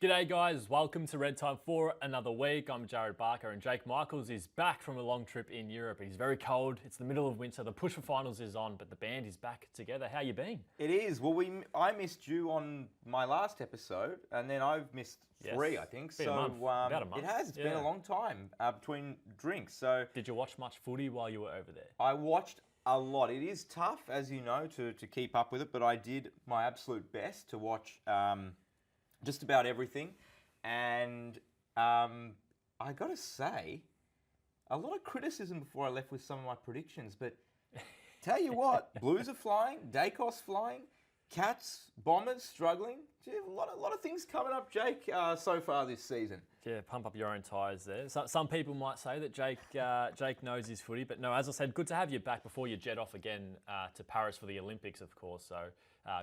G'day guys, welcome to Red Time for another week. I'm Jarryd Barca and Jake Michaels is back from a long trip in Europe. He's very cold, it's the middle of winter, the push for finals is on, but the band is back together. How you been? It is. Well, I missed you on my last episode, and then I've missed three, I think. Been a month. About a month. It has. It's been a long time between drinks. So Did you watch much footy while you were over there? I watched a lot. It is tough, as you know, to keep up with it, but I did my absolute best to watch just about everything. And I got to say, a lot of criticism before I left with some of my predictions, but tell you what, Blues are flying, Dacos flying, Cats, Bombers struggling. Gee, a lot of things coming up, Jake, so far this season. Yeah, pump up your own tyres there. Some people might say that Jake knows his footy, but no, as I said, good to have you back before you jet off again to Paris for the Olympics, of course. So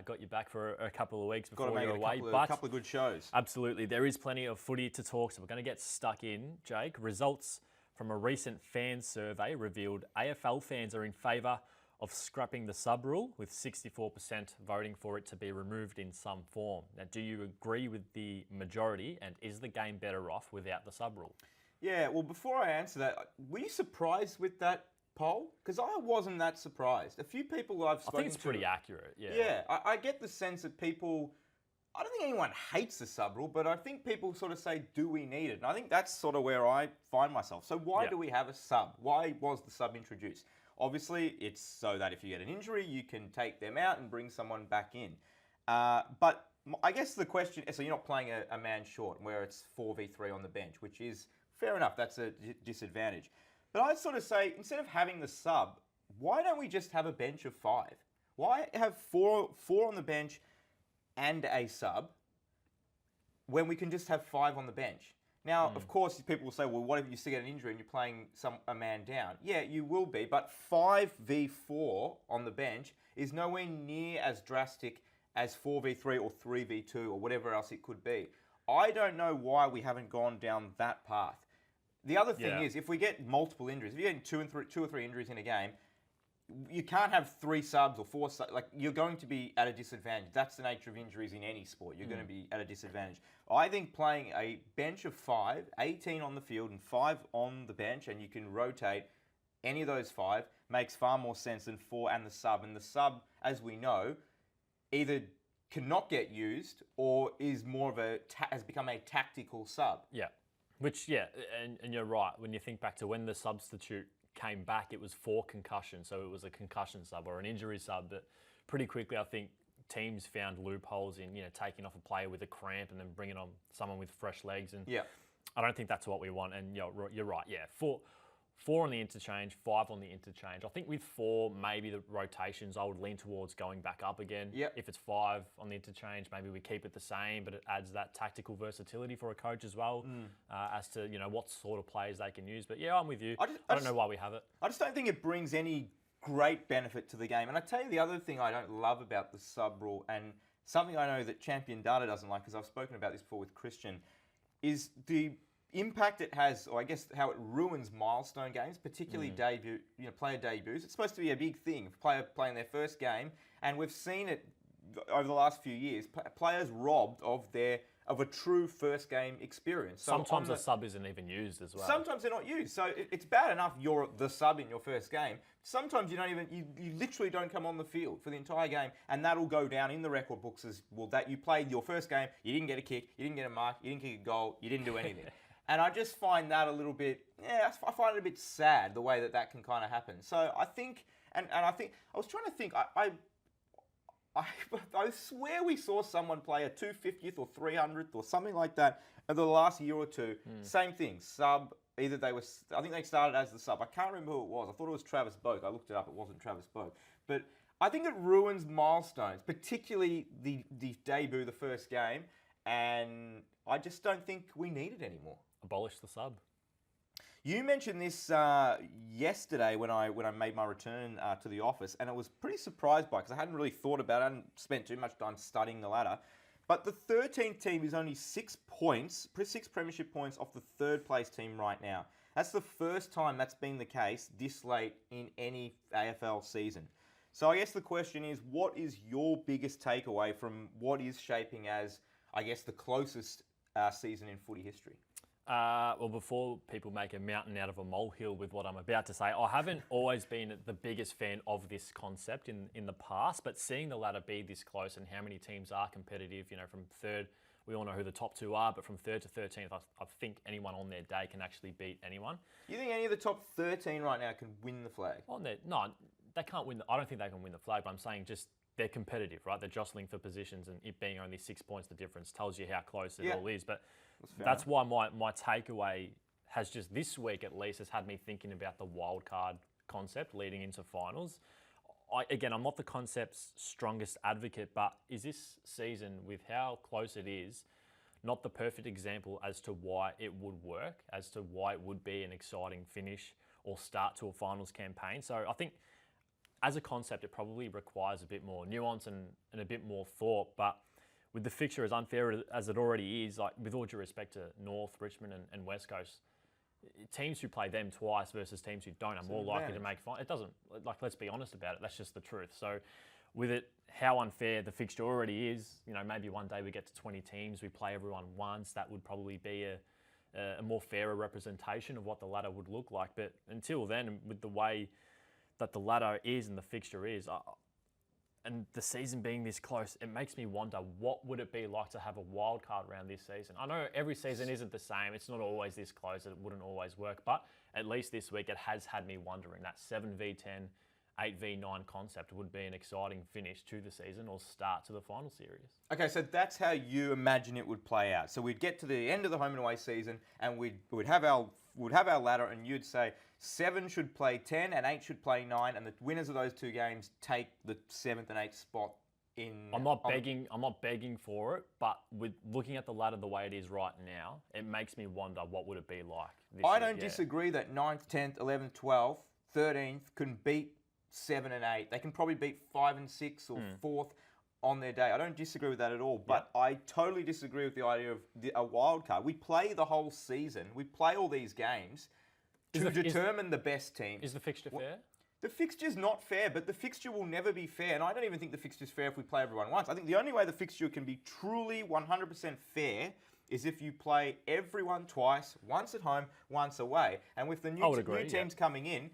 got you back for a couple of weeks before you're away. A couple of good shows. Absolutely, there is plenty of footy to talk, so we're going to get stuck in, Jake. Results from a recent fan survey revealed AFL fans are in favour of scrapping the sub rule, with 64% voting for it to be removed in some form. Now, do you agree with the majority, and is the game better off without the sub rule? Yeah, well, before I answer that, were you surprised with that poll? Because I wasn't that surprised. A few people I've spoken to... I think it's pretty accurate, yeah. Yeah, I get the sense that people... I don't think anyone hates the sub rule, but I think people sort of say, do we need it? And I think that's sort of where I find myself. So why do we have a sub? Why was the sub introduced? Obviously, it's so that if you get an injury, you can take them out and bring someone back in. But I guess the question is, so you're not playing a man short where it's 4v3 on the bench, which is fair enough. That's a disadvantage. But I'd sort of say, instead of having the sub, why don't we just have a bench of 5? Why have four on the bench and a sub when we can just have 5 on the bench? Now, of course, people will say, well, what if you still get an injury and you're playing a man down? Yeah, you will be, but 5v4 on the bench is nowhere near as drastic as 4v3 or 3v2 or whatever else it could be. I don't know why we haven't gone down that path. The other thing is, if we get multiple injuries, if you're getting two or three injuries in a game, you can't have 3 subs or 4 subs. Like, you're going to be at a disadvantage. That's the nature of injuries in any sport. You're going to be at a disadvantage. I think playing a bench of 5, 18 on the field and 5 on the bench, and you can rotate any of those 5, makes far more sense than 4 and the sub. And the sub, as we know, either cannot get used or is more of has become a tactical sub. Yeah, which, and you're right. When you think back to when the substitute came back, it was for concussion, so it was a concussion sub or an injury sub. But pretty quickly, I think teams found loopholes in taking off a player with a cramp and then bringing on someone with fresh legs. And I don't think that's what we want. And you're right. Yeah, four on the interchange, 5 on the interchange. I think with 4, maybe the rotations, I would lean towards going back up again. If it's 5 on the interchange, maybe we keep it the same, but it adds that tactical versatility for a coach as well, as to what sort of players they can use. But yeah, I'm with you. I don't know why we have it. I just don't think it brings any great benefit to the game. And I tell you the other thing I don't love about the sub rule, and something I know that Champion Data doesn't like, because I've spoken about this before with Christian, is the impact it has, or I guess how it ruins milestone games, particularly player debuts. It's supposed to be a big thing, player playing their first game, and we've seen it over the last few years. Players robbed of a true first game experience. So sometimes the sub isn't even used as well. Sometimes they're not used. So it's bad enough you're the sub in your first game. Sometimes you literally don't come on the field for the entire game, and that'll go down in the record books as well, that you played your first game, you didn't get a kick, you didn't get a mark, you didn't kick a goal, you didn't do anything. And I just find that a little bit, I find it a bit sad, the way that can kind of happen. So I think, and I was trying to think, I swear we saw someone play a 250th or 300th or something like that over the last year or two. Same thing, sub. I think they started as the sub. I can't remember who it was. I thought it was Travis Boak. I looked it up. It wasn't Travis Boak. But I think it ruins milestones, particularly the debut, the first game. And I just don't think we need it anymore. Abolish the sub. You mentioned this yesterday when I made my return to the office, and I was pretty surprised by it because I hadn't really thought about it. I hadn't spent too much time studying the ladder. But the 13th team is only 6 premiership points off the 3rd place team right now. That's the first time that's been the case this late in any AFL season. So I guess the question is, what is your biggest takeaway from what is shaping as, I guess, the closest season in footy history? Well, before people make a mountain out of a molehill with what I'm about to say, I haven't always been the biggest fan of this concept in the past, but seeing the ladder be this close and how many teams are competitive, from third, we all know who the top two are, but from third to 13th, I think anyone on their day can actually beat anyone. You think any of the top 13 right now can win the flag? No, they can't win. I don't think they can win the flag, but I'm saying just they're competitive, right? They're jostling for positions, and it being only 6 points, the difference tells you how close it all is. But that's why my takeaway has just this week at least has had me thinking about the wild card concept leading into finals. I'm not the concept's strongest advocate, but is this season, with how close it is, not the perfect example as to why it would work, as to why it would be an exciting finish or start to a finals campaign? So I think as a concept, it probably requires a bit more nuance and a bit more thought, but with the fixture as unfair as it already is, like with all due respect to North, Richmond and West Coast, teams who play them twice versus teams who don't are more likely to make fine. It doesn't, let's be honest about it, that's just the truth. So with it, how unfair the fixture already is, maybe one day we get to 20 teams, we play everyone once, that would probably be a more fairer representation of what the ladder would look like. But until then, with the way that the ladder is and the fixture is, and the season being this close, it makes me wonder what would it be like to have a wild card round this season. I know every season isn't the same. It's not always this close. It wouldn't always work. But at least this week, it has had me wondering. That 7v10, 8v9 concept would be an exciting finish to the season or start to the final series. Okay, so that's how you imagine it would play out. So we'd get to the end of the home and away season, and we'd have our ladder, and you'd say 7 should play 10 and 8 should play 9, and the winners of those two games take the 7th and 8th spot in. I'm not begging for it, but with looking at the ladder the way it is right now, it makes me wonder what would it be like. I don't disagree that 9th, 10th, 11th, 12th, 13th can beat 7 and 8. They can probably beat 5 and 6 or 4th on their day. I don't disagree with that at all, but I totally disagree with the idea of a wild card. We play the whole season. We play all these games to determine the best team. Is the fixture fair? The fixture's not fair, but the fixture will never be fair. And I don't even think the fixture's fair if we play everyone once. I think the only way the fixture can be truly 100% fair is if you play everyone twice, once at home, once away. And with the new teams coming in,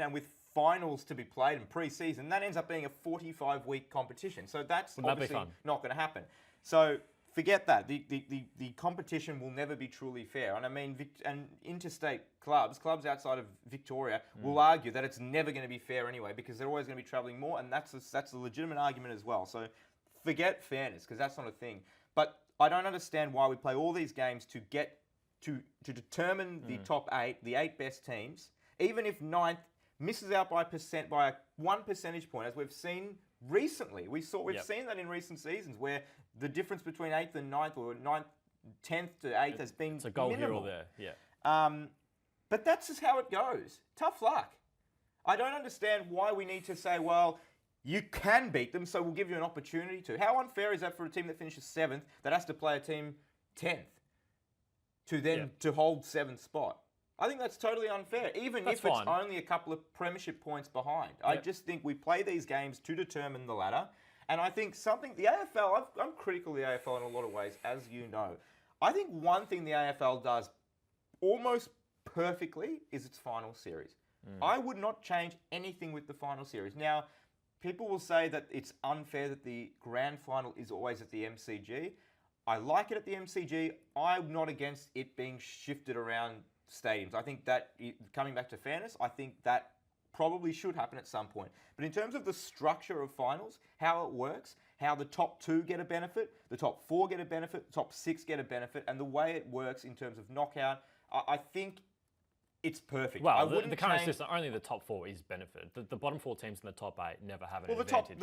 and with finals to be played in pre-season, that ends up being a 45-week competition. So that's obviously not going to happen. So forget that. The competition will never be truly fair. And I mean, and interstate clubs outside of Victoria will argue that it's never going to be fair anyway because they're always going to be travelling more, and that's a legitimate argument as well. So forget fairness because that's not a thing. But I don't understand why we play all these games to get to determine the top 8, the 8 best teams, even if 9th misses out by 1 percentage point, as we've seen recently. We've seen that in recent seasons where the difference between 8th and 9th or 10th to 8th has been it's a goal minimal. Here or there, yeah. But that's just how it goes. Tough luck. I don't understand why we need to say, well, you can beat them, so we'll give you an opportunity to. How unfair is that for a team that finishes 7th that has to play a team 10th to hold 7th spot? I think that's totally unfair, even if it's only a couple of premiership points behind. Yep. I just think we play these games to determine the ladder. And I think the AFL, I'm critical of the AFL in a lot of ways, as you know. I think one thing the AFL does almost perfectly is its final series. I would not change anything with the final series. Now, people will say that it's unfair that the grand final is always at the MCG. I like it at the MCG. I'm not against it being shifted around stadiums. I think that, coming back to fairness, I think that probably should happen at some point. But in terms of the structure of finals, how it works, how the top 2 get a benefit, the top 4 get a benefit, the top 6 get a benefit, and the way it works in terms of knockout, I think it's perfect. Well, the current system, only the top 4 is benefited. The bottom 4 teams in the top 8 never have an advantage.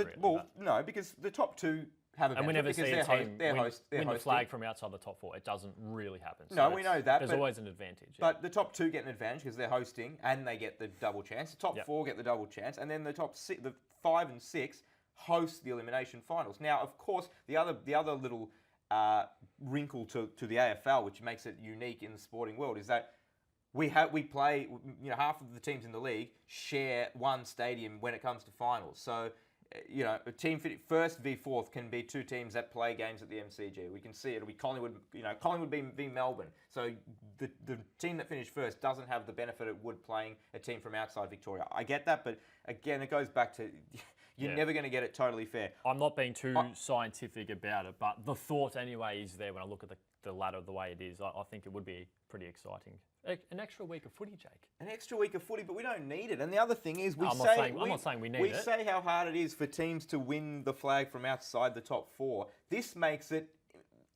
No, because the top 2 have a benefit. And we never see a team win the flag from outside the top 4. It doesn't really happen. So we know that. There's always an advantage. But the top 2 get an advantage because they're hosting and they get the double chance. The top 4 get the double chance. And then the top 6, the 5 and 6 host the elimination finals. Now, of course, the other little wrinkle to the AFL, which makes it unique in the sporting world, is that we play, half of the teams in the league share one stadium when it comes to finals. So a team first v fourth can be two teams that play games at the MCG. We can see it. It'll be Collingwood. Collingwood v Melbourne. So the team that finished first doesn't have the benefit it would playing a team from outside Victoria. I get that, but again, it goes back to you're never going to get it totally fair. I'm not being too scientific about it, but the thought anyway is there when I look at the ladder the way it is. I think it would be pretty exciting. An extra week of footy, Jake. An extra week of footy, but we don't need it. And the other thing is, I'm not saying we need it. We say how hard it is for teams to win the flag from outside the top four. This makes it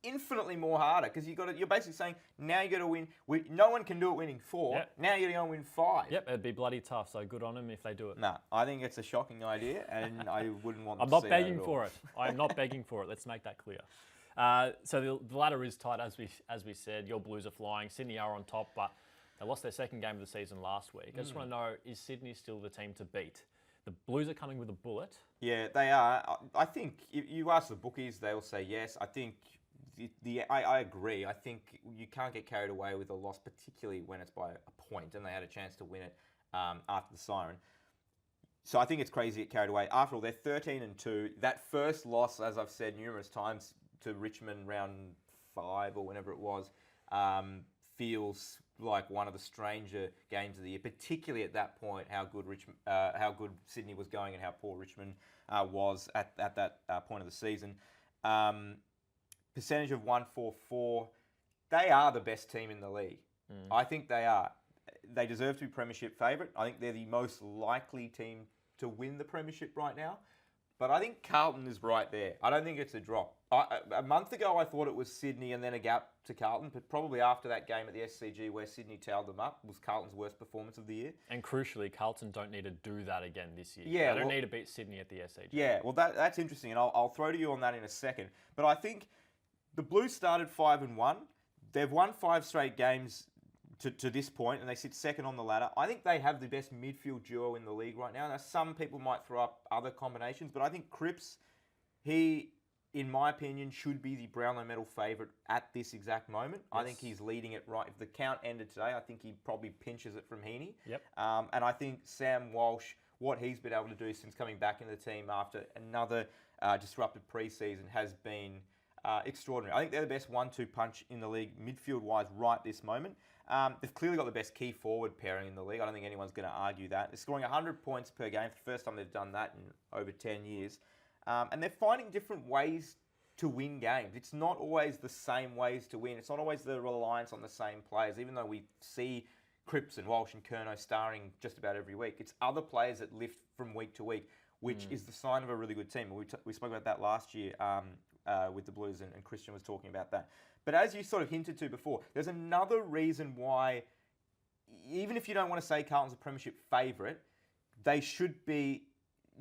infinitely more harder because you're basically saying now you got to win. No one can do it winning 4. Yep. Now you're going to go and win 5. Yep, it'd be bloody tough. So good on them if they do it. Nah, I think it's a shocking idea, and I wouldn't want. I'm not begging for it. I'm not begging for it. Let's make that clear. So the ladder is tight, as we said. Your Blues are flying. Sydney are on top, but they lost their second game of the season last week. I just want to know, is Sydney still the team to beat? The Blues are coming with a bullet. Yeah, they are. I think if you ask the bookies, they'll say yes. I think I agree. I think you can't get carried away with a loss, particularly when it's by a point, and they had a chance to win it after the siren. So I think it's crazy to get carried away. After all, they're 13-2. That first loss, as I've said numerous times, to Richmond round 5 or whenever it was, feels like one of the stranger games of the year, particularly at that point, how good Sydney was going and how poor Richmond was at that point of the season. Percentage of 144, they are the best team in the league. I think they are. They deserve to be premiership favourite. I think they're the most likely team to win the premiership right now. But I think Carlton is right there. I don't think it's a drop. A month ago, I thought it was Sydney and then a gap to Carlton, but probably after that game at the SCG where Sydney towed them up was Carlton's worst performance of the year. And crucially, Carlton don't need to do that again this year. Yeah, they don't need to beat Sydney at the SCG. Yeah, well, that's interesting, and I'll throw to you on that in a second. But I think the Blues started 5-1. They've won 5 straight games to this point, and they sit second on the ladder. I think they have the best midfield duo in the league right now. Now, some people might throw up other combinations, but I think Cripps, he, in my opinion, should be the Brownlow medal favourite at this exact moment. Yes. I think he's leading it right. If the count ended today, I think he probably pinches it from Heaney. Yep. And I think Sam Walsh, what he's been able to do since coming back into the team after another disrupted pre-season has been extraordinary. I think they're the best 1-2 punch in the league, midfield-wise, right this moment. They've clearly got the best key forward pairing in the league. I don't think anyone's going to argue that. They're scoring 100 points per game. It's the first time they've done that in over 10 years. And they're finding different ways to win games. It's not always the same ways to win. It's not always the reliance on the same players, even though we see Cripps and Walsh and Curnow starring just about every week. It's other players that lift from week to week, which is the sign of a really good team. We spoke about that last year with the Blues, and Christian was talking about that. But as you sort of hinted to before, there's another reason why, even if you don't want to say Carlton's a premiership favourite, they should be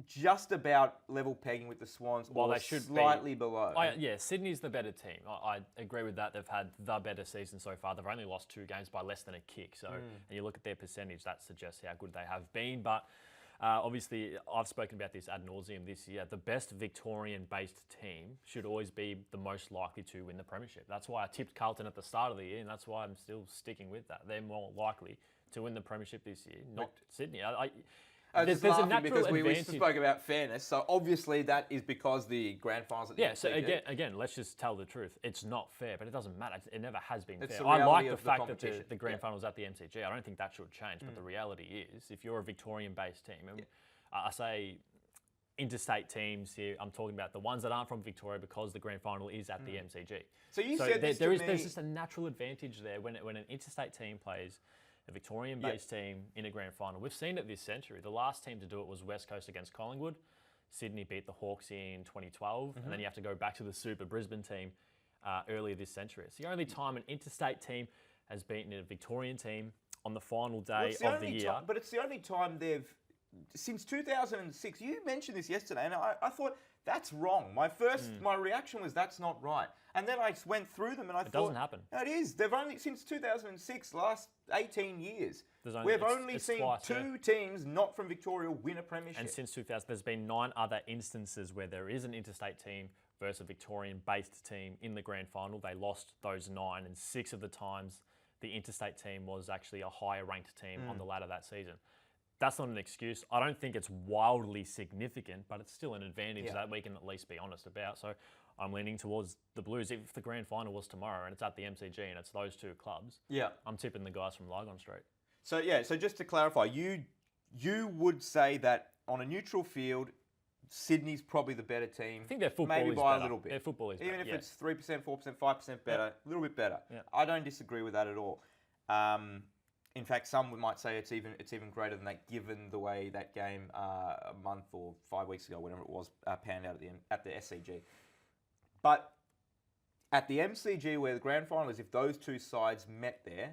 just about level pegging with the Swans, or they should slightly below. Sydney's the better team. I agree with that. They've had the better season so far. They've only lost 2 games by less than a kick. So, and you look at their percentage, that suggests how good they have been. But obviously, I've spoken about this ad nauseum this year. The best Victorian-based team should always be the most likely to win the premiership. That's why I tipped Carlton at the start of the year, and that's why I'm still sticking with that. They're more likely to win the premiership this year, not Sydney. There's a natural because we spoke about fairness, so obviously that is because the grand finals at the so again, let's just tell the truth. It's not fair, but it doesn't matter. It never has been fair. I like the fact that the grand finals at the MCG. I don't think that should change, but the reality is, if you're a Victorian-based team, and I say interstate teams here, I'm talking about the ones that aren't from Victoria because the grand final is at the MCG. So you said this there's just a natural advantage there when an interstate team plays a Victorian-based team in a grand final. We've seen it this century. The last team to do it was West Coast against Collingwood. Sydney beat the Hawks in 2012, and then you have to go back to the Super Brisbane team earlier this century. It's the only time an interstate team has beaten a Victorian team on the final day of the year. But it's the only time they've, since 2006, you mentioned this yesterday, and I thought, that's wrong. My reaction was, that's not right. And then I went through them and I thought... It doesn't happen. No, it is. They've only, since 2006, last 18 years, we've only seen twice, 2 teams not from Victoria win a premiership. And since 2000, there's been 9 other instances where there is an interstate team versus a Victorian-based team in the grand final. They lost those 9, and 6 of the times the interstate team was actually a higher ranked team on the ladder that season. that's not an excuse. I don't think it's wildly significant, but it's still an advantage that we can at least be honest about. So I'm leaning towards the Blues. If the grand final was tomorrow and it's at the MCG and it's those two clubs, I'm tipping the guys from Lygon Street. So so just to clarify, you would say that on a neutral field, Sydney's probably the better team. I think their football maybe is by better. a little bit. Their football is even better. if it's 3%, 4%, 5% better, a little bit better. Yeah. I don't disagree with that at all. In fact, some might say it's even greater than that, given the way that game a month or 5 weeks ago, whenever it was, panned out at the SCG. But at the MCG, where the grand final is, if those two sides met there,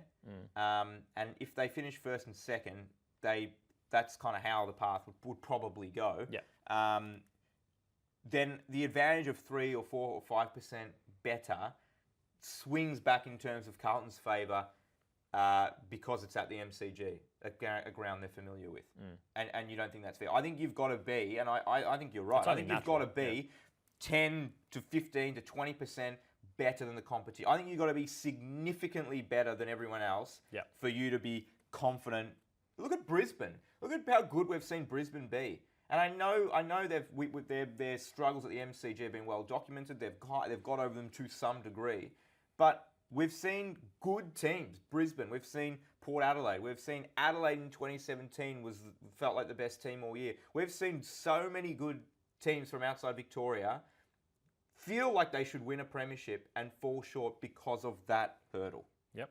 and if they finish first and second, that's kind of how the path would probably go. Yeah. Then the advantage of 3 or 4 or 5% better swings back in terms of Carlton's favour because it's at the MCG, a ground they're familiar with. And you don't think that's fair. I think you've got to be, and I think you're right, I think you've got to be 10 to 15 to 20% better than the competition. I think you've got to be significantly better than everyone else for you to be confident. Look at Brisbane. Look at how good we've seen Brisbane be. And I know their struggles at the MCG have been well documented. They've got over them to some degree, but we've seen good teams. Brisbane. We've seen Port Adelaide. We've seen Adelaide in 2017 felt like the best team all year. We've seen so many good teams from outside Victoria feel like they should win a premiership and fall short because of that hurdle. Yep.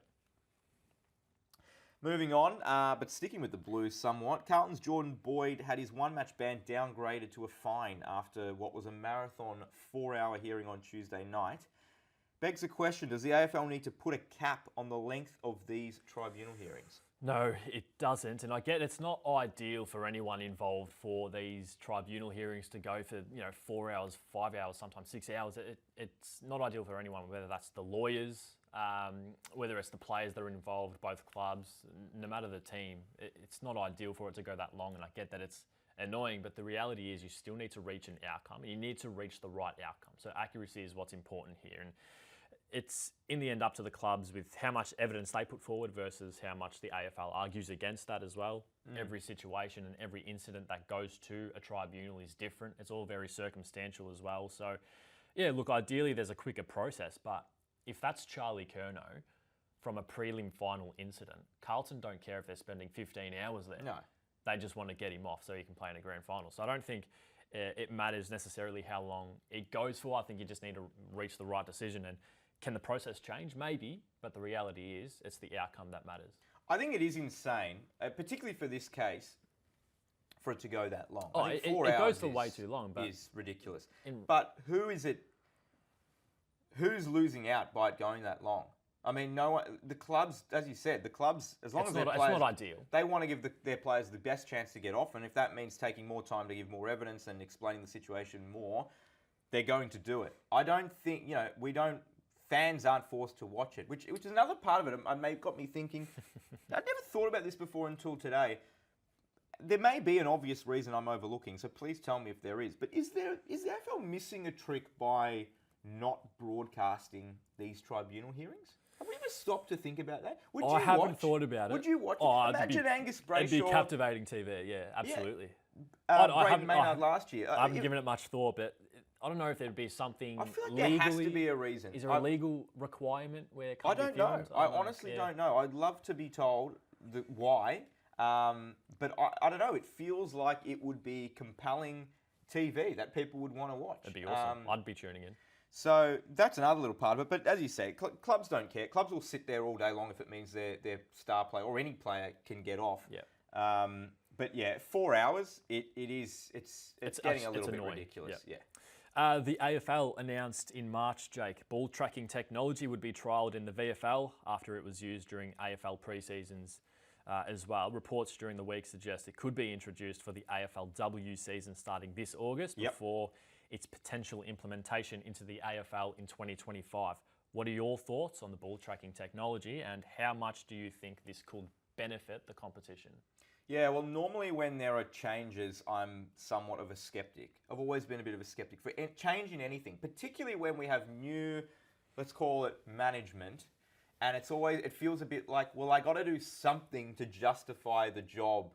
Moving on, but sticking with the Blues somewhat, Carlton's Jordan Boyd had his one-match ban downgraded to a fine after what was a marathon 4-hour hearing on Tuesday night. Begs the question, does the AFL need to put a cap on the length of these tribunal hearings? No, it doesn't. And I get it's not ideal for anyone involved for these tribunal hearings to go for 4 hours, 5 hours, sometimes 6 hours. It's not ideal for anyone, whether that's the lawyers, whether it's the players that are involved, both clubs, no matter the team. It's not ideal for it to go that long, and I get that it's annoying, but the reality is you still need to reach an outcome. You need to reach the right outcome. So accuracy is what's important here. And it's in the end up to the clubs with how much evidence they put forward versus how much the AFL argues against that as well. Every situation and every incident that goes to a tribunal is different. It's all very circumstantial as well. So, yeah, look, ideally there's a quicker process, but if that's Charlie Curnow from a prelim final incident, Carlton don't care if they're spending 15 hours there. No. They just want to get him off so he can play in a grand final. So I don't think it matters necessarily how long it goes for. I think you just need to reach the right decision. And can the process change? Maybe, but the reality is it's the outcome that matters. I think it is insane, particularly for this case, for it to go that long. Oh, I think it 4 hours goes for way too long, but is ridiculous. But who's losing out by it going that long? I mean, no one, the clubs, as you said, the clubs, as long as their players, it's not ideal. They want to give their players the best chance to get off, and if that means taking more time to give more evidence and explaining the situation more, they're going to do it. I don't think, fans aren't forced to watch it, which is another part of it. It got me thinking, I'd never thought about this before until today. There may be an obvious reason I'm overlooking, so please tell me if there is. But is the AFL missing a trick by not broadcasting these tribunal hearings? Have we ever stopped to think about that? I haven't thought about it. Would you watch it? Imagine Angus Brayshaw. It'd be captivating TV, yeah, absolutely. Brayden Maynard last year. I haven't given it much thought, but I don't know if there'd be something I feel like legally, there has to be a reason. Is there a legal requirement where it can't I don't be know. filmed? I honestly don't know. I'd love to be told why, but I don't know. It feels like it would be compelling TV that people would want to watch. It'd be awesome. I'd be tuning in. So that's another little part of it. But as you say, clubs don't care. Clubs will sit there all day long if it means their star player or any player can get off. Yeah. But yeah, 4 hours. It's getting a little bit annoying. ridiculous. Yep. Yeah. The AFL announced in March, Jake, ball tracking technology would be trialled in the VFL after it was used during AFL pre-seasons as well. Reports during the week suggest it could be introduced for the AFLW season starting this August before its potential implementation into the AFL in 2025. What are your thoughts on the ball tracking technology and how much do you think this could benefit the competition? Yeah, well, normally when there are changes, I'm somewhat of a skeptic. I've always been a bit of a skeptic for change in anything, particularly when we have new, let's call it management, and it feels a bit like, well, I got to do something to justify the job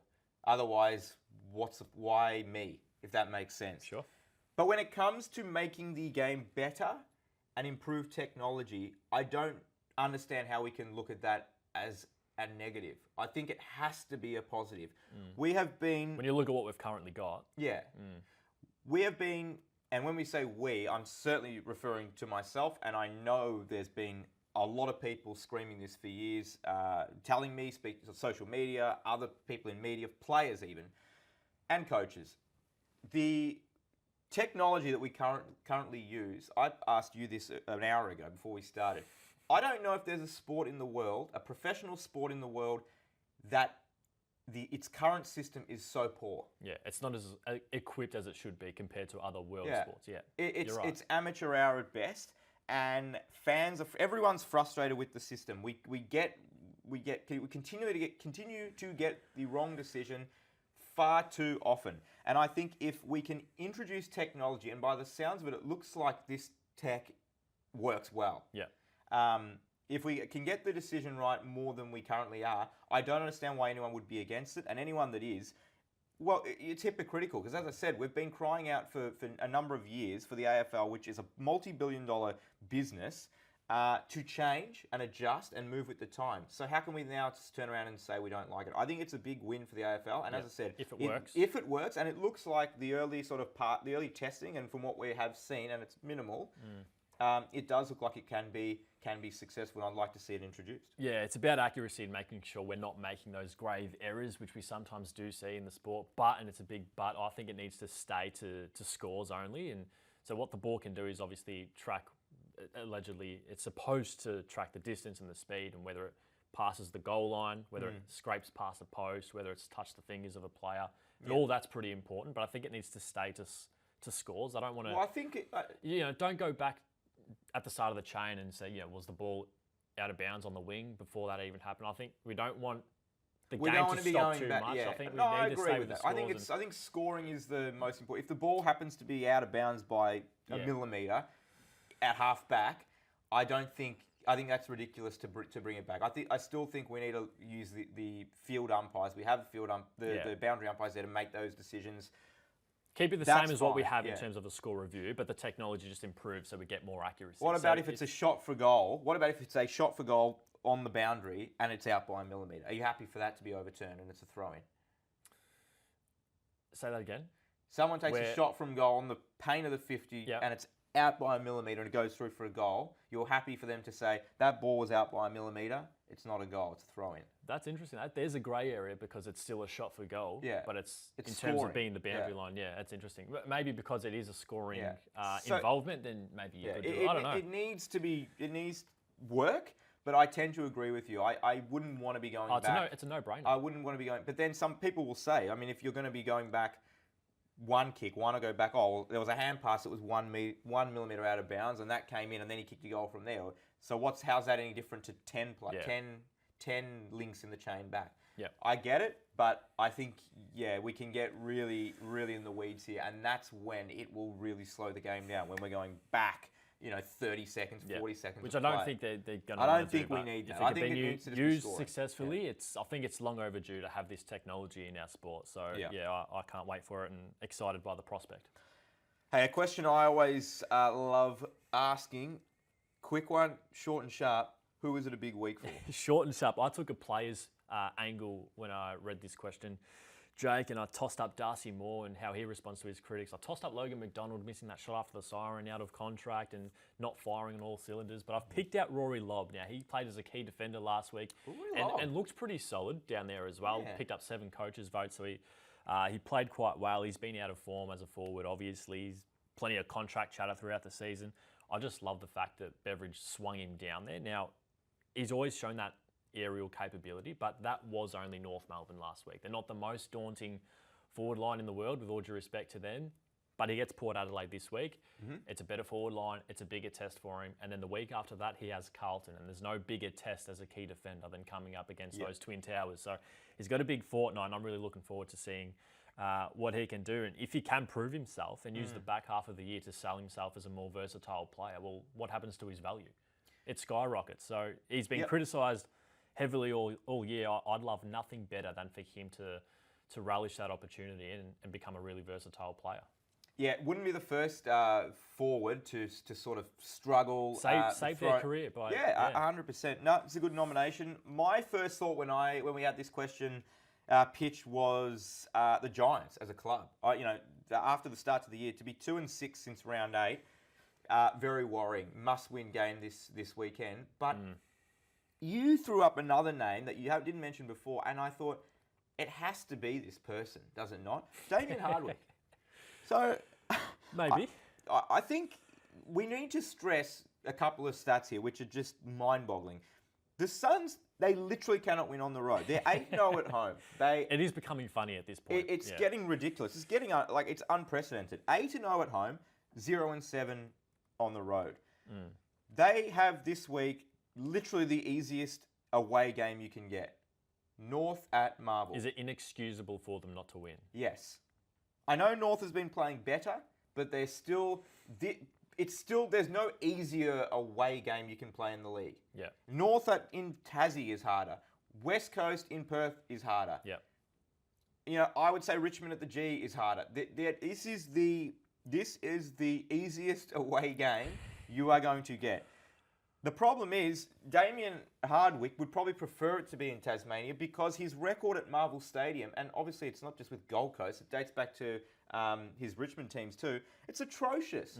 Otherwise, why me, if that makes sense? Sure. But when it comes to making the game better and improve technology, I don't understand how we can look at that as a negative. I think it has to be a positive. We have been... When you look at what we've currently got. Yeah. We have been, and when we say we, I'm certainly referring to myself, and I know there's been a lot of people screaming this for years, telling me, speaking on social media, other people in media, players even, and coaches. The technology that we currently use, I asked you this an hour ago before we started. I don't know if there's a sport in the world, a professional sport in the world, that its current system is so poor. Yeah, it's not as equipped as it should be compared to other world sports. Yeah, it's you're right. It's amateur hour at best, and everyone's frustrated with the system. We continue to get the wrong decision far too often. And I think if we can introduce technology, and by the sounds of it, it looks like this tech works well. Yeah. If we can get the decision right more than we currently are, I don't understand why anyone would be against it. And anyone that is, well, it's hypocritical. Because as I said, we've been crying out for a number of years for the AFL, which is a multi-billion-dollar business, to change and adjust and move with the time. So how can we now just turn around and say we don't like it? I think it's a big win for the AFL. And as I said, if it works, and it looks like the early testing, and from what we have seen, and it's minimal, it does look like it can be successful, and I'd like to see it introduced. Yeah, it's about accuracy and making sure we're not making those grave errors, which we sometimes do see in the sport. And it's a big but, I think it needs to stay to scores only. And so what the ball can do is obviously track, allegedly, it's supposed to track the distance and the speed, and whether it passes the goal line, whether it scrapes past the post, whether it's touched the fingers of a player. And all that's pretty important, but I think it needs to stay to scores. I don't want to... Well, I think... don't go back at the start of the chain and say, was the ball out of bounds on the wing before that even happened? I think we don't want the game to stop too much. Yeah. I think we need to stay with the scores. I think scoring is the most important. If the ball happens to be out of bounds by a millimetre at half back, I think that's ridiculous to bring it back. I still think we need to use the field umpires. We have the boundary umpires there to make those decisions. Keep it the same as what we have in terms of the score review, but the technology just improves so we get more accuracy. What about if it's a shot for goal? What about if it's a shot for goal on the boundary and it's out by a millimetre? Are you happy for that to be overturned and it's a throw-in? Say that again? Someone takes a shot from goal on the paint of the 50 and it's out by a millimetre and it goes through for a goal. You're happy for them to say, that ball was out by a millimetre, it's not a goal, it's a throw-in. That's interesting. There's a grey area because it's still a shot for goal, but it's in scoring. Terms of being the boundary line. Yeah, that's interesting. Maybe because it is a scoring involvement, then maybe you could do it. I don't know. It needs work, but I tend to agree with you. I wouldn't want to be going back. It's a no-brainer. I wouldn't want to be going, but then some people will say, if you're going to be going back one kick, to go back, there was a hand pass that was 1 millimetre out of bounds, and that came in, and then he kicked a goal from there. So how's that any different to 10 links in the chain back? Yeah, I get it, but I think we can get really, really in the weeds here, and that's when it will really slow the game down, when we're going back 30 seconds, 40 seconds. Which I don't think they're going to. I don't think we need that. I think it needs to used successfully. I think it's long overdue to have this technology in our sport. So I can't wait for it and excited by the prospect. Hey, a question I always love asking, quick one, short and sharp. Who is it a big week for? Short and sharp. I took a player's angle when I read this question, Jake, and I tossed up Darcy Moore and how he responds to his critics. I tossed up Logan McDonald missing that shot after the siren, out of contract and not firing on all cylinders. But I've picked out Rory Lobb. Now, he played as a key defender last week and looked pretty solid down there as well. Yeah. Picked up 7 coaches' votes, so he played quite well. He's been out of form as a forward, obviously. He's plenty of contract chatter throughout the season. I just love the fact that Beveridge swung him down there. Now, he's always shown that aerial capability, but that was only North Melbourne last week. They're not the most daunting forward line in the world, with all due respect to them, but he gets Port Adelaide this week. It's a better forward line. It's a bigger test for him. And then the week after that, he has Carlton, and there's no bigger test as a key defender than coming up against those Twin Towers. So he's got a big fortnight, and I'm really looking forward to seeing what he can do. And if he can prove himself and use the back half of the year to sell himself as a more versatile player, well, what happens to his value? It skyrockets. So he's been criticised heavily all year. I'd love nothing better than for him to relish that opportunity and become a really versatile player. Yeah, it wouldn't be the first forward to sort of struggle. Save their career by... Yeah, 100%. No, it's a good nomination. My first thought when we had this question pitched was the Giants as a club. After the start of the year, to be 2-6 since round 8, very worrying. Must-win game this weekend. But you threw up another name that you didn't mention before, and I thought, it has to be this person, does it not? Damien Hardwick. So, maybe. I think we need to stress a couple of stats here, which are just mind-boggling. The Suns, they literally cannot win on the road. They're 8-0 at home. It is becoming funny at this point. It's getting ridiculous. It's getting it's unprecedented. 8-0 at home, 0-7 on the road. They have this week literally the easiest away game you can get. North at Marvel. Is it inexcusable for them not to win? Yes. I know North has been playing better, but there's no easier away game you can play in the league. Yeah. North in Tassie is harder. West Coast in Perth is harder. Yeah. I would say Richmond at the G is harder. This is the easiest away game you are going to get. The problem is, Damien Hardwick would probably prefer it to be in Tasmania because his record at Marvel Stadium, and obviously it's not just with Gold Coast, it dates back to his Richmond teams too, it's atrocious.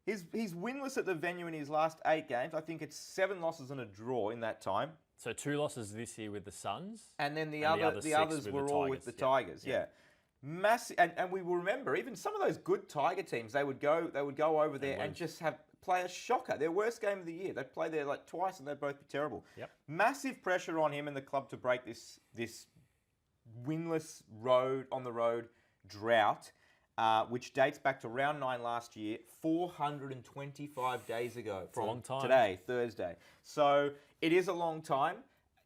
He's winless at the venue in his last 8 games. I think it's 7 losses and a draw in that time. So 2 losses this year with the Suns. And then the others were all with the Tigers. Yeah. Massive, and we will remember, even some of those good Tiger teams, they would go over there and just play a shocker. Their worst game of the year. They'd play there twice and they'd both be terrible. Yep. Massive pressure on him and the club to break this winless on the road drought, which dates back to round 9 last year, 425 days ago from a long time. Today, Thursday. So it is a long time.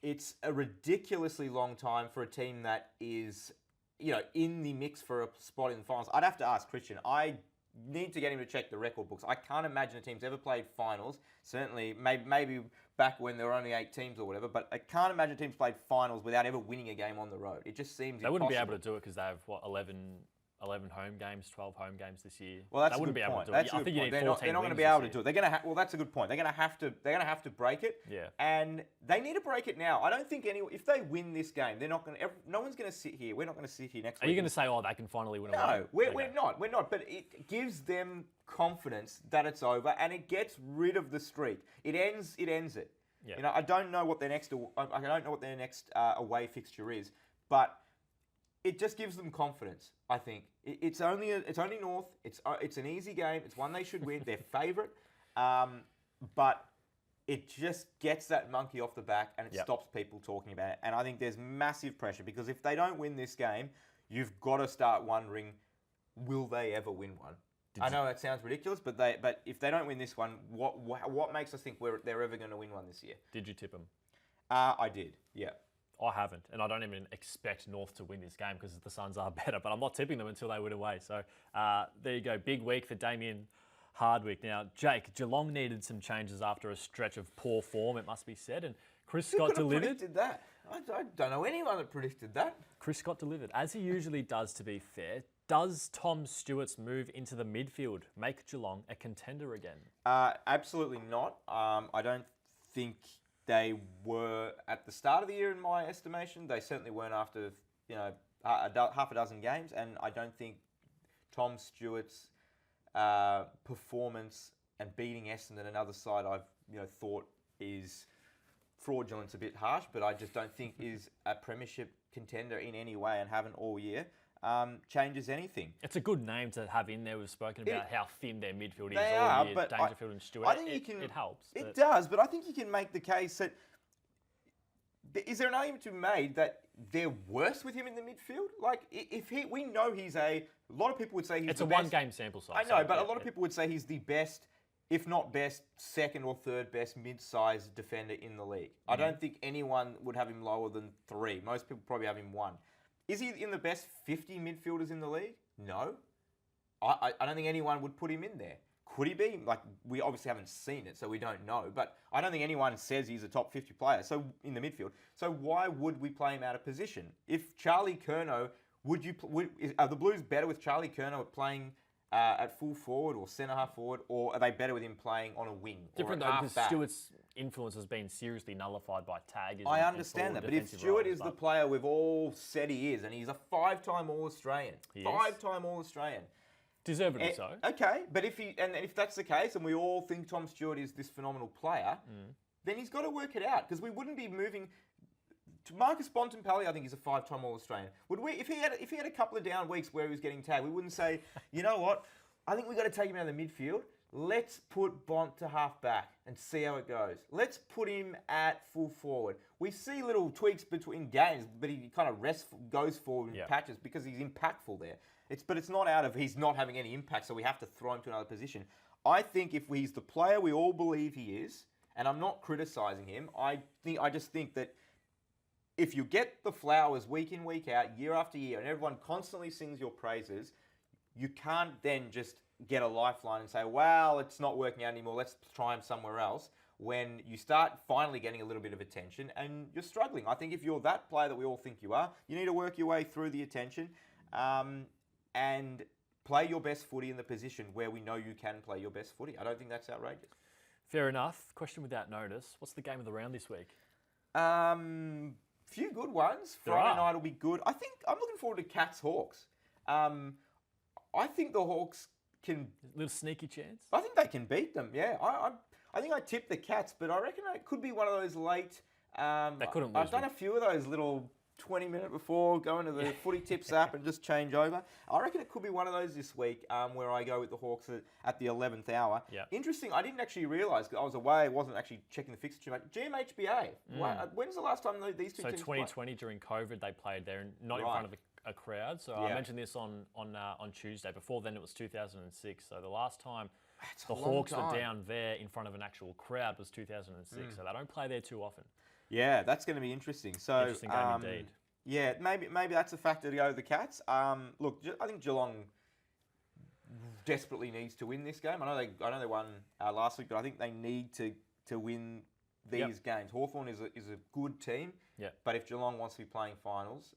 It's a ridiculously long time for a team that is, in the mix for a spot in the finals. I'd have to ask Christian. I need to get him to check the record books. I can't imagine a team's ever played finals. Certainly, maybe back when there were only 8 teams or whatever, but I can't imagine teams played finals without ever winning a game on the road. It just seems They wouldn't be able to do it because they have, 11 home games, 12 home games this year. Well, that's they a wouldn't good be able point. to do it. That's I think you need 14 they're not going to be able to do it. They're going to well, that's a good point. They're going to have to break it. Yeah. And they need to break it now. I don't think if they win this game, they're not going to. No one's going to sit here. We're not going to sit here next week. Are you going to say, they can finally win a No, game? we're not. We're not. But it gives them confidence that it's over, and it gets rid of the streak. It ends it. Yeah. I don't know what their next away fixture is, but it just gives them confidence. I think it's only North. It's an easy game. It's one they should win. They're favourite, but it just gets that monkey off the back and it stops people talking about it. And I think there's massive pressure because if they don't win this game, you've got to start wondering, will they ever win one? I know that sounds ridiculous, but if they don't win this one, what makes us think they're ever going to win one this year? Did you tip them? I did. Yeah. I haven't, and I don't even expect North to win this game because the Suns are better, but I'm not tipping them until they win away. So there you go. Big week for Damien Hardwick. Now, Jake, Geelong needed some changes after a stretch of poor form, it must be said, and Chris Scott delivered. Who predicted that? I don't know anyone that predicted that. Chris Scott delivered, as he usually does, to be fair. Does Tom Stewart's move into the midfield make Geelong a contender again? Absolutely not. I don't think they were at the start of the year, in my estimation. They certainly weren't after half a dozen games, and I don't think Tom Stewart's performance and beating Essendon, another side I've thought is fraudulent's a bit harsh, but I just don't think is a premiership contender in any way and haven't all year. Changes anything. It's a good name to have in there. We've spoken about how thin their midfield is they all are, year. But Dangerfield and Stewart. I think it helps. It does, but I think you can make the case that is there an argument to be made that they're worse with him in the midfield? Like, we know he's a lot of people would say he's it's the a best. one-game sample size. I know, but a lot of people would say he's the best, if not best, second or third best mid-sized defender in the league. I don't think anyone would have him lower than 3. Most people probably have him 1. Is he in the best 50 midfielders in the league? No. I don't think anyone would put him in there. Could he be? Like, we obviously haven't seen it, so we don't know. But I don't think anyone says he's a top 50 player in the midfield. So why would we play him out of position? If Charlie Curnow Are the Blues better with Charlie Curnow playing at full forward or centre half forward, or are they better with him playing on a wing Different or though, half because back? Stewart's influence has been seriously nullified by taggers. I understand that, but if Stewart is the player we've all said he is, and he's a 5-time All-Australian, five-time All-Australian. Deservedly so. Okay, but if that's the case, and we all think Tom Stewart is this phenomenal player, then he's got to work it out, because we wouldn't be moving. Marcus Bontempelli, I think, is a 5-time All-Australian. Would we, if he had a couple of down weeks where he was getting tagged, we wouldn't say, you know what, I think we've got to take him out of the midfield. Let's put Bont to half back and see how it goes. Let's put him at full forward. We see little tweaks between games, but he kind of goes forward in patches because he's impactful there. But it's not out of he's not having any impact, so we have to throw him to another position. I think if he's the player we all believe he is, and I'm not criticising him, I just think that if you get the flowers week in, week out, year after year, and everyone constantly sings your praises, you can't then just get a lifeline and say, well, it's not working out anymore, let's try him somewhere else, when you start finally getting a little bit of attention and you're struggling. I think if you're that player that we all think you are, you need to work your way through the attention and play your best footy in the position where we know you can play your best footy. I don't think that's outrageous. Fair enough. Question without notice. What's the game of the round this week? Few good ones. Friday night will be good. I think I'm looking forward to Cats-Hawks. I think the Hawks can... A little sneaky chance? I think they can beat them, yeah. I think I tipped the Cats, but I reckon it could be one of those late... they couldn't lose. I've done a few of those little 20-minute before, go into the Footy Tips app and just change over. I reckon it could be one of those this week where I go with the Hawks at the 11th hour. Yep. Interesting, I didn't actually realise, because I was away, I wasn't actually checking the fixture too much. GMHBA, when's the last time these two teams played? So 2020, during COVID, they played there, not in front of a crowd. So I mentioned this on Tuesday. Before then, it was 2006. So the last time the Hawks were down there in front of an actual crowd was 2006. So they don't play there too often. Yeah, that's going to be interesting. So interesting game indeed. Yeah, maybe that's a factor to go with the Cats. Look, I think Geelong desperately needs to win this game. I know they won last week, but I think they need to win these games. Hawthorn is a good team, but if Geelong wants to be playing finals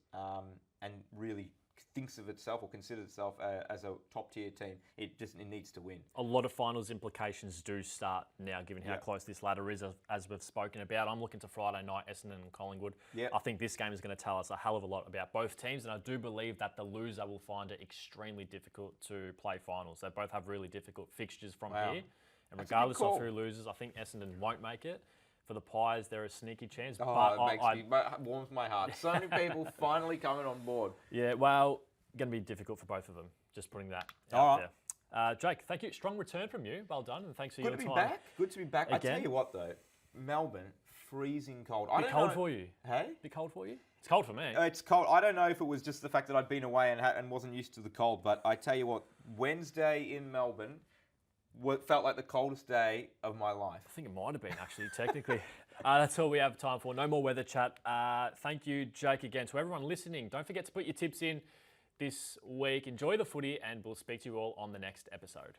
and really thinks of itself or considers itself as a top-tier team, it needs to win. A lot of finals implications do start now, given how close this ladder is, as we've spoken about. I'm looking to Friday night, Essendon and Collingwood. I think this game is going to tell us a hell of a lot about both teams, and I do believe that the loser will find it extremely difficult to play finals. They both have really difficult fixtures from here, and regardless of who loses, I think Essendon won't make it. For the Pies, they're a sneaky chance. It warms my heart. So many people finally coming on board. Yeah, well, going to be difficult for both of them. Just putting that out there. Jake, thank you. Strong return from you. Well done, and thanks for your time. Good to be back. I tell you what, though, Melbourne, freezing cold. Bit cold for you. Hey? Bit cold for you? It's cold for me. It's cold. I don't know if it was just the fact that I'd been away and wasn't used to the cold, but I tell you what, Wednesday in Melbourne felt like the coldest day of my life. I think it might have been, actually, technically. That's all we have time for. No more weather chat. Thank you, Jake, again. To everyone listening, don't forget to put your tips in this week. Enjoy the footy, and we'll speak to you all on the next episode.